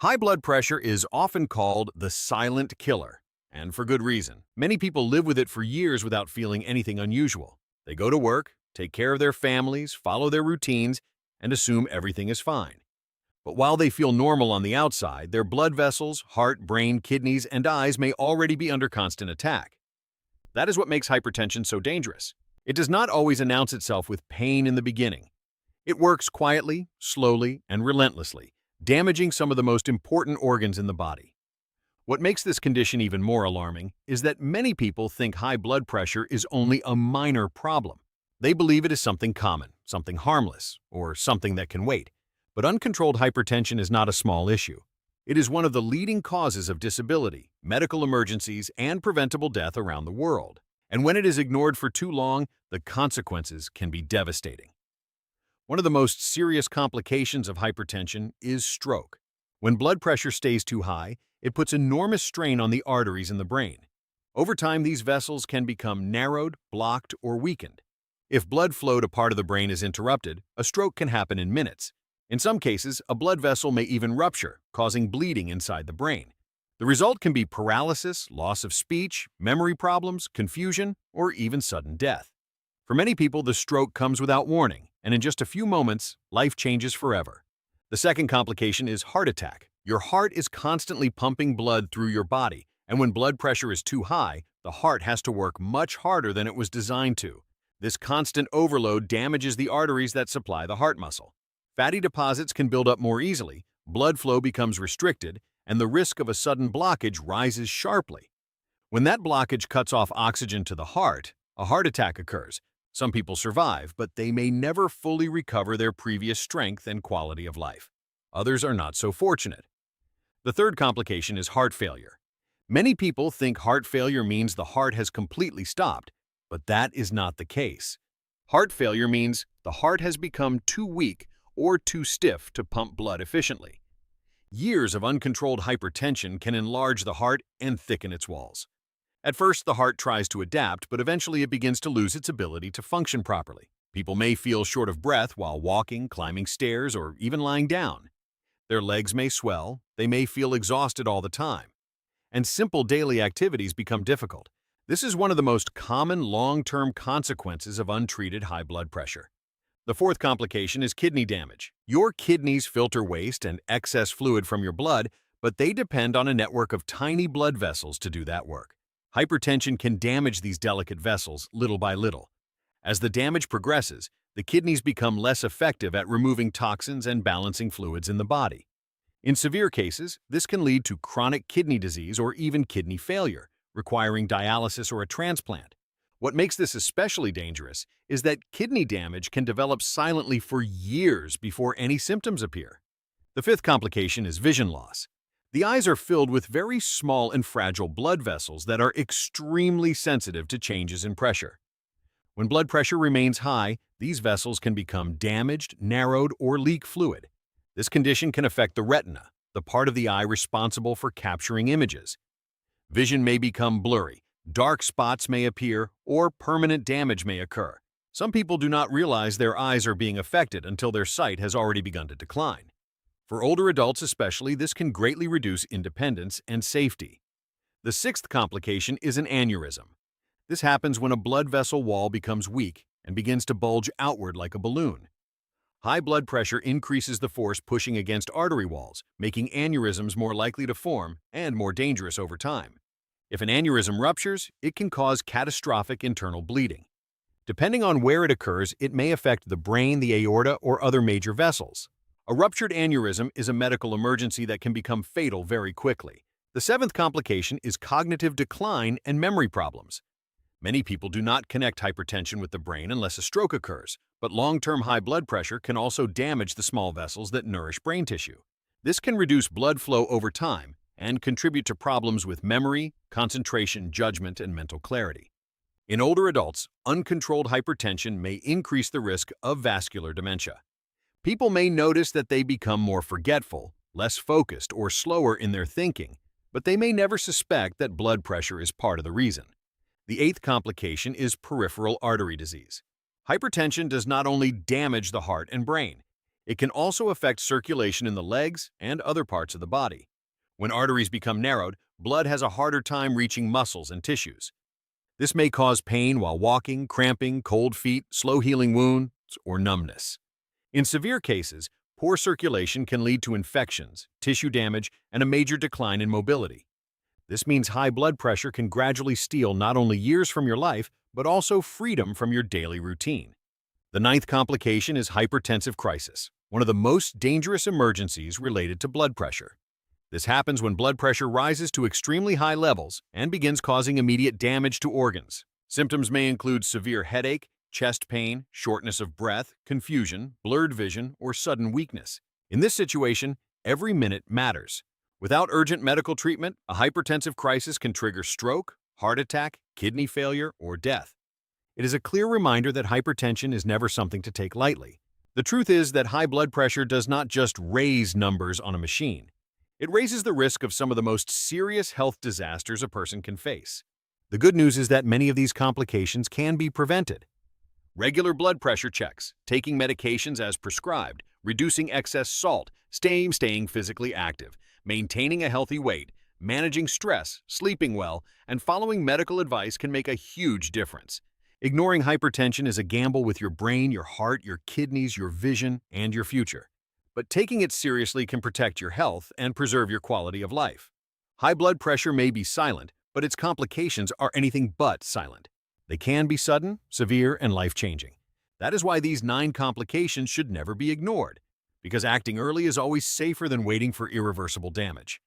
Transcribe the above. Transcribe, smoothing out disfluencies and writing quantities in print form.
High blood pressure is often called the silent killer, and for good reason. Many people live with it for years without feeling anything unusual. They go to work, take care of their families, follow their routines, and assume everything is fine. But while they feel normal on the outside, their blood vessels, heart, brain, kidneys, and eyes may already be under constant attack. That is what makes hypertension so dangerous. It does not always announce itself with pain in the beginning. It works quietly, slowly, and relentlessly, damaging some of the most important organs in the body. What makes this condition even more alarming is that many people think high blood pressure is only a minor problem. They believe it is something common, something harmless, or something that can wait. But uncontrolled hypertension is not a small issue. It is one of the leading causes of disability, medical emergencies, and preventable death around the world. And when it is ignored for too long, the consequences can be devastating. One of the most serious complications of hypertension is stroke. When blood pressure stays too high, it puts enormous strain on the arteries in the brain. Over time, these vessels can become narrowed, blocked, or weakened. If blood flow to part of the brain is interrupted, a stroke can happen in minutes. In some cases, a blood vessel may even rupture, causing bleeding inside the brain. The result can be paralysis, loss of speech, memory problems, confusion, or even sudden death. For many people, the stroke comes without warning, and in just a few moments, life changes forever. The second complication is heart attack. Your heart is constantly pumping blood through your body, and when blood pressure is too high, the heart has to work much harder than it was designed to. This constant overload damages the arteries that supply the heart muscle. Fatty deposits can build up more easily, blood flow becomes restricted, and the risk of a sudden blockage rises sharply. When that blockage cuts off oxygen to the heart, a heart attack occurs. Some people survive, but they may never fully recover their previous strength and quality of life. Others are not so fortunate. The third complication is heart failure. Many people think heart failure means the heart has completely stopped, but that is not the case. Heart failure means the heart has become too weak or too stiff to pump blood efficiently. Years of uncontrolled hypertension can enlarge the heart and thicken its walls. At first, the heart tries to adapt, but eventually it begins to lose its ability to function properly. People may feel short of breath while walking, climbing stairs, or even lying down. Their legs may swell, they may feel exhausted all the time, and simple daily activities become difficult. This is one of the most common long-term consequences of untreated high blood pressure. The fourth complication is kidney damage. Your kidneys filter waste and excess fluid from your blood, but they depend on a network of tiny blood vessels to do that work. Hypertension can damage these delicate vessels little by little. As the damage progresses, the kidneys become less effective at removing toxins and balancing fluids in the body. In severe cases, this can lead to chronic kidney disease or even kidney failure, requiring dialysis or a transplant. What makes this especially dangerous is that kidney damage can develop silently for years before any symptoms appear. The fifth complication is vision loss. The eyes are filled with very small and fragile blood vessels that are extremely sensitive to changes in pressure. When blood pressure remains high, these vessels can become damaged, narrowed, or leak fluid. This condition can affect the retina, the part of the eye responsible for capturing images. Vision may become blurry, dark spots may appear, or permanent damage may occur. Some people do not realize their eyes are being affected until their sight has already begun to decline. For older adults especially, this can greatly reduce independence and safety. The sixth complication is an aneurysm. This happens when a blood vessel wall becomes weak and begins to bulge outward like a balloon. High blood pressure increases the force pushing against artery walls, making aneurysms more likely to form and more dangerous over time. If an aneurysm ruptures, it can cause catastrophic internal bleeding. Depending on where it occurs, it may affect the brain, the aorta, or other major vessels. A ruptured aneurysm is a medical emergency that can become fatal very quickly. The seventh complication is cognitive decline and memory problems. Many people do not connect hypertension with the brain unless a stroke occurs, but long-term high blood pressure can also damage the small vessels that nourish brain tissue. This can reduce blood flow over time and contribute to problems with memory, concentration, judgment, and mental clarity. In older adults, uncontrolled hypertension may increase the risk of vascular dementia. People may notice that they become more forgetful, less focused, or slower in their thinking, but they may never suspect that blood pressure is part of the reason. The eighth complication is peripheral artery disease. Hypertension does not only damage the heart and brain, It can also affect circulation in the legs and other parts of the body. When arteries become narrowed, blood has a harder time reaching muscles and tissues. This may cause pain while walking, cramping, cold feet, slow-healing wounds, or numbness. In severe cases, poor circulation can lead to infections, tissue damage, and a major decline in mobility. This means high blood pressure can gradually steal not only years from your life, but also freedom from your daily routine. The ninth complication is hypertensive crisis, one of the most dangerous emergencies related to blood pressure. This happens when blood pressure rises to extremely high levels and begins causing immediate damage to organs. Symptoms may include severe headache, chest pain, shortness of breath, confusion, blurred vision, or sudden weakness. In this situation, every minute matters. Without urgent medical treatment, a hypertensive crisis can trigger stroke, heart attack, kidney failure, or death. It is a clear reminder that hypertension is never something to take lightly. The truth is that high blood pressure does not just raise numbers on a machine. It raises the risk of some of the most serious health disasters a person can face. The good news is that many of these complications can be prevented. Regular blood pressure checks, taking medications as prescribed, reducing excess salt, staying physically active, maintaining a healthy weight, managing stress, sleeping well, and following medical advice can make a huge difference. Ignoring hypertension is a gamble with your brain, your heart, your kidneys, your vision, and your future. But taking it seriously can protect your health and preserve your quality of life. High blood pressure may be silent, but its complications are anything but silent. They can be sudden, severe, and life-changing. That is why these 9 complications should never be ignored, because acting early is always safer than waiting for irreversible damage.